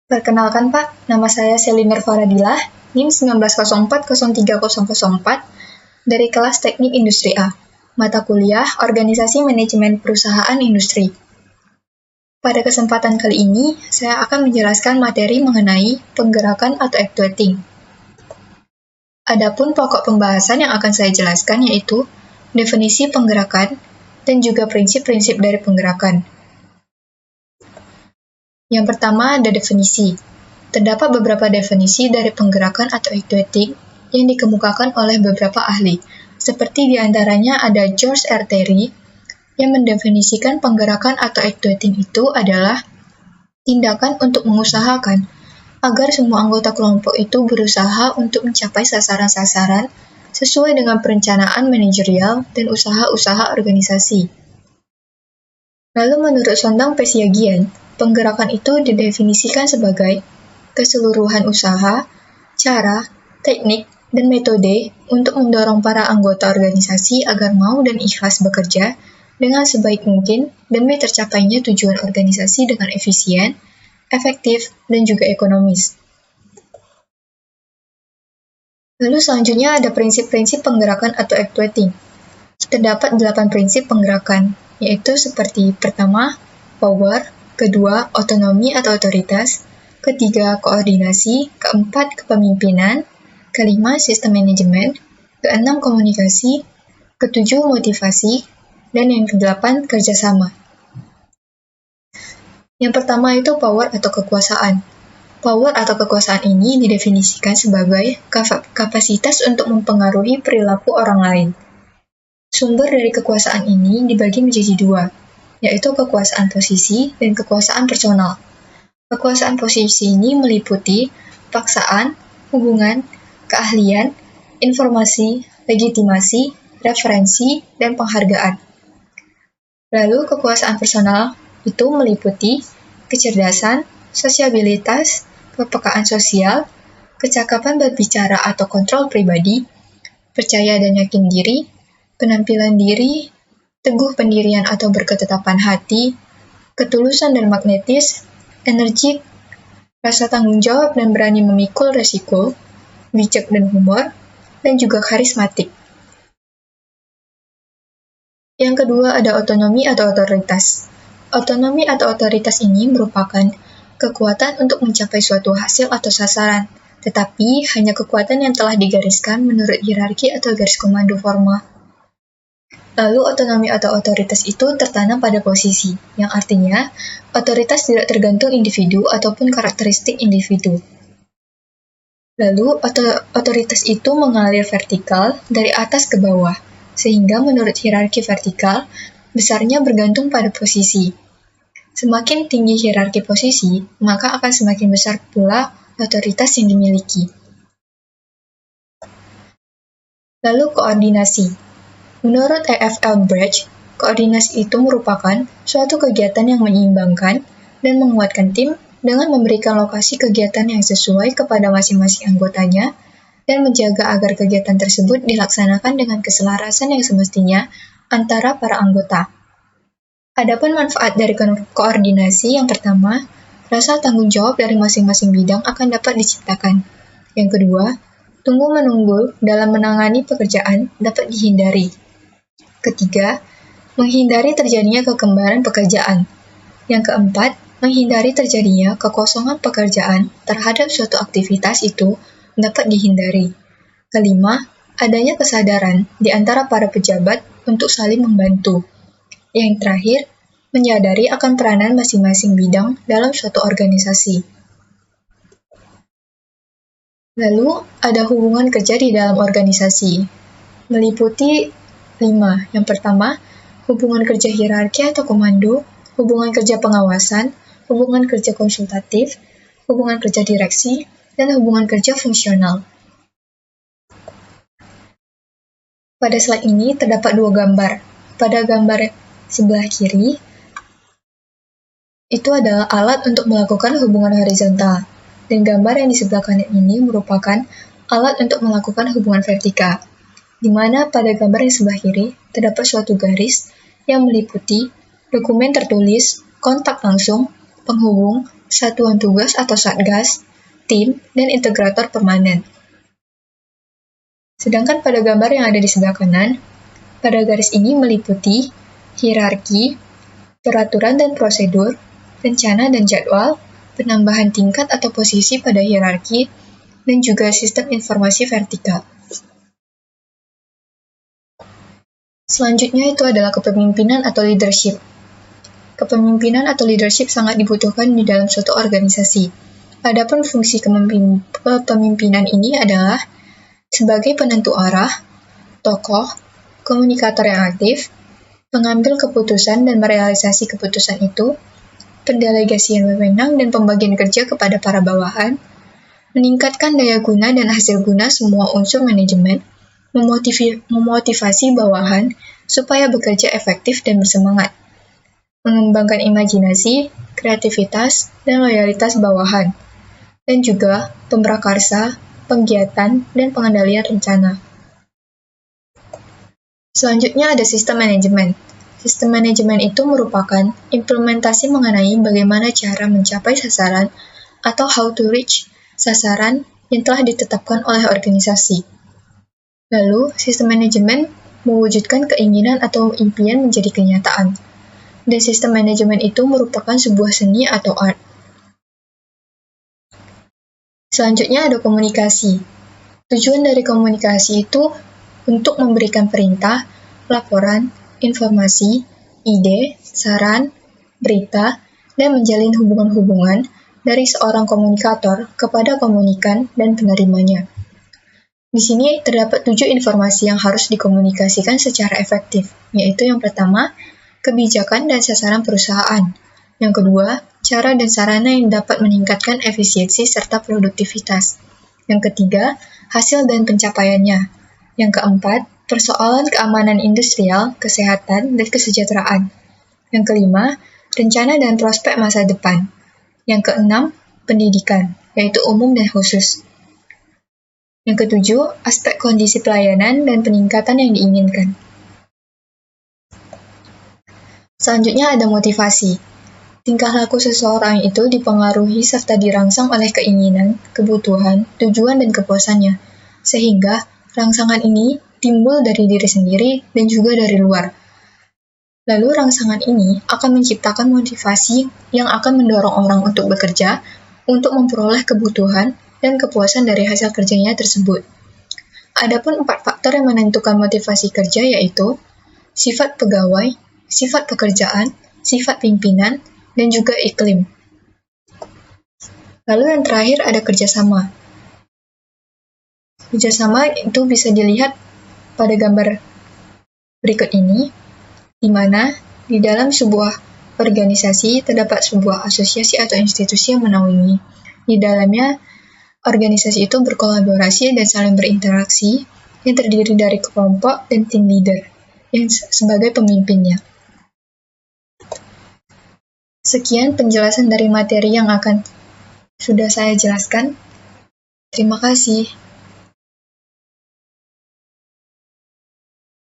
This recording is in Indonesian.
Perkenalkan Pak, nama saya Seliner Faradilah, NIM 1904030004 dari kelas Teknik Industri A, mata kuliah Organisasi Manajemen Perusahaan Industri. Pada kesempatan kali ini, saya akan menjelaskan materi mengenai penggerakan atau actuating. Adapun pokok pembahasan yang akan saya jelaskan yaitu definisi penggerakan dan juga prinsip-prinsip dari penggerakan. Yang pertama ada definisi. Terdapat beberapa definisi dari penggerakan atau actuating yang dikemukakan oleh beberapa ahli. Seperti diantaranya ada George R. Terry yang mendefinisikan penggerakan atau actuating itu adalah tindakan untuk mengusahakan agar semua anggota kelompok itu berusaha untuk mencapai sasaran-sasaran sesuai dengan perencanaan manajerial dan usaha-usaha organisasi. Lalu menurut Sondang Pesiagian, penggerakan itu didefinisikan sebagai keseluruhan usaha, cara, teknik, dan metode untuk mendorong para anggota organisasi agar mau dan ikhlas bekerja dengan sebaik mungkin demi tercapainya tujuan organisasi dengan efisien, efektif, dan juga ekonomis. Lalu selanjutnya ada prinsip-prinsip penggerakan atau actuating. Terdapat 8 prinsip penggerakan, yaitu seperti pertama, power, kedua, otonomi atau otoritas, ketiga, koordinasi, keempat, kepemimpinan, kelima, sistem manajemen, keenam, komunikasi, ketujuh, motivasi, dan yang kedelapan, kerjasama. Yang pertama itu power atau kekuasaan. Power atau kekuasaan ini didefinisikan sebagai kapasitas untuk mempengaruhi perilaku orang lain. Sumber dari kekuasaan ini dibagi menjadi dua, yaitu kekuasaan posisi dan kekuasaan personal. Kekuasaan posisi ini meliputi paksaan, hubungan, keahlian, informasi, legitimasi, referensi, dan penghargaan. Lalu kekuasaan personal itu meliputi kecerdasan, sosiabilitas, kepekaan sosial, kecakapan berbicara atau kontrol pribadi, percaya dan yakin diri, penampilan diri, teguh pendirian atau berketetapan hati, ketulusan dan magnetis, energik, rasa tanggung jawab dan berani memikul resiko, bijak dan humor, dan juga karismatik. Yang kedua ada otonomi atau otoritas. Otonomi atau otoritas ini merupakan kekuatan untuk mencapai suatu hasil atau sasaran, tetapi hanya kekuatan yang telah digariskan menurut hierarki atau garis komando formal. Lalu otonomi atau otoritas itu tertanam pada posisi, yang artinya otoritas tidak tergantung individu ataupun karakteristik individu. Lalu otoritas itu mengalir vertikal dari atas ke bawah, sehingga menurut hierarki vertikal, besarnya bergantung pada posisi. Semakin tinggi hierarki posisi, maka akan semakin besar pula otoritas yang dimiliki. Lalu koordinasi. Menurut E.F.L. Brecht, koordinasi itu merupakan suatu kegiatan yang menyeimbangkan dan menguatkan tim dengan memberikan lokasi kegiatan yang sesuai kepada masing-masing anggotanya dan menjaga agar kegiatan tersebut dilaksanakan dengan keselarasan yang semestinya antara para anggota. Adapun manfaat dari koordinasi yang pertama, rasa tanggung jawab dari masing-masing bidang akan dapat diciptakan. Yang kedua, tunggu-menunggu dalam menangani pekerjaan dapat dihindari. Ketiga, menghindari terjadinya kekembaran pekerjaan. Yang keempat, menghindari terjadinya kekosongan pekerjaan terhadap suatu aktivitas itu dapat dihindari. Kelima, adanya kesadaran di antara para pejabat untuk saling membantu. Yang terakhir, menyadari akan peranan masing-masing bidang dalam suatu organisasi. Lalu, ada hubungan kerja di dalam organisasi. Meliputi 5. Yang pertama, hubungan kerja hierarki atau komando, hubungan kerja pengawasan, hubungan kerja konsultatif, hubungan kerja direksi, dan hubungan kerja fungsional. Pada slide ini terdapat 2 gambar. Pada gambar sebelah kiri, itu adalah alat untuk melakukan hubungan horizontal, dan gambar yang di sebelah kanan ini merupakan alat untuk melakukan hubungan vertikal, di mana pada gambar yang sebelah kiri terdapat suatu garis yang meliputi dokumen tertulis, kontak langsung, penghubung, satuan tugas atau satgas, tim, dan integrator permanen. Sedangkan pada gambar yang ada di sebelah kanan, pada garis ini meliputi hierarki, peraturan dan prosedur, rencana dan jadwal, penambahan tingkat atau posisi pada hierarki, dan juga sistem informasi vertikal. Selanjutnya itu adalah kepemimpinan atau leadership. Kepemimpinan atau leadership sangat dibutuhkan di dalam suatu organisasi. Adapun fungsi kepemimpinan ini adalah sebagai penentu arah, tokoh, komunikator yang aktif, pengambil keputusan dan merealisasi keputusan itu, pendelegasian wewenang dan pembagian kerja kepada para bawahan, meningkatkan daya guna dan hasil guna semua unsur manajemen, memotivasi bawahan supaya bekerja efektif dan bersemangat, mengembangkan imajinasi, kreativitas, dan loyalitas bawahan, dan juga pemrakarsa, penggiatan, dan pengendalian rencana. Selanjutnya ada sistem manajemen. Sistem manajemen itu merupakan implementasi mengenai bagaimana cara mencapai sasaran atau how to reach sasaran yang telah ditetapkan oleh organisasi. Lalu, sistem manajemen mewujudkan keinginan atau impian menjadi kenyataan. Dan sistem manajemen itu merupakan sebuah seni atau art. Selanjutnya ada komunikasi. Tujuan dari komunikasi itu untuk memberikan perintah, laporan, informasi, ide, saran, berita, dan menjalin hubungan-hubungan dari seorang komunikator kepada komunikan dan penerimanya. Di sini terdapat 7 informasi yang harus dikomunikasikan secara efektif, yaitu yang pertama, kebijakan dan sasaran perusahaan. Yang kedua, cara dan sarana yang dapat meningkatkan efisiensi serta produktivitas. Yang ketiga, hasil dan pencapaiannya. Yang keempat, persoalan keamanan industrial, kesehatan, dan kesejahteraan. Yang kelima, rencana dan prospek masa depan. Yang keenam, pendidikan, yaitu umum dan khusus. Yang ketujuh, aspek kondisi pelayanan dan peningkatan yang diinginkan. Selanjutnya ada motivasi. Tingkah laku seseorang itu dipengaruhi serta dirangsang oleh keinginan, kebutuhan, tujuan, dan kepuasannya. Sehingga rangsangan ini timbul dari diri sendiri dan juga dari luar. Lalu rangsangan ini akan menciptakan motivasi yang akan mendorong orang untuk bekerja, untuk memperoleh kebutuhan dan kepuasan dari hasil kerjanya tersebut. Adapun 4 faktor yang menentukan motivasi kerja yaitu sifat pegawai, sifat pekerjaan, sifat pimpinan, dan juga iklim. Lalu yang terakhir ada kerjasama. Kerjasama itu bisa dilihat pada gambar berikut ini, di mana di dalam sebuah organisasi terdapat sebuah asosiasi atau institusi yang menaungi. Di dalamnya organisasi itu berkolaborasi dan saling berinteraksi yang terdiri dari kelompok dan tim leader yang sebagai pemimpinnya. Sekian penjelasan dari materi yang akan sudah saya jelaskan. Terima kasih.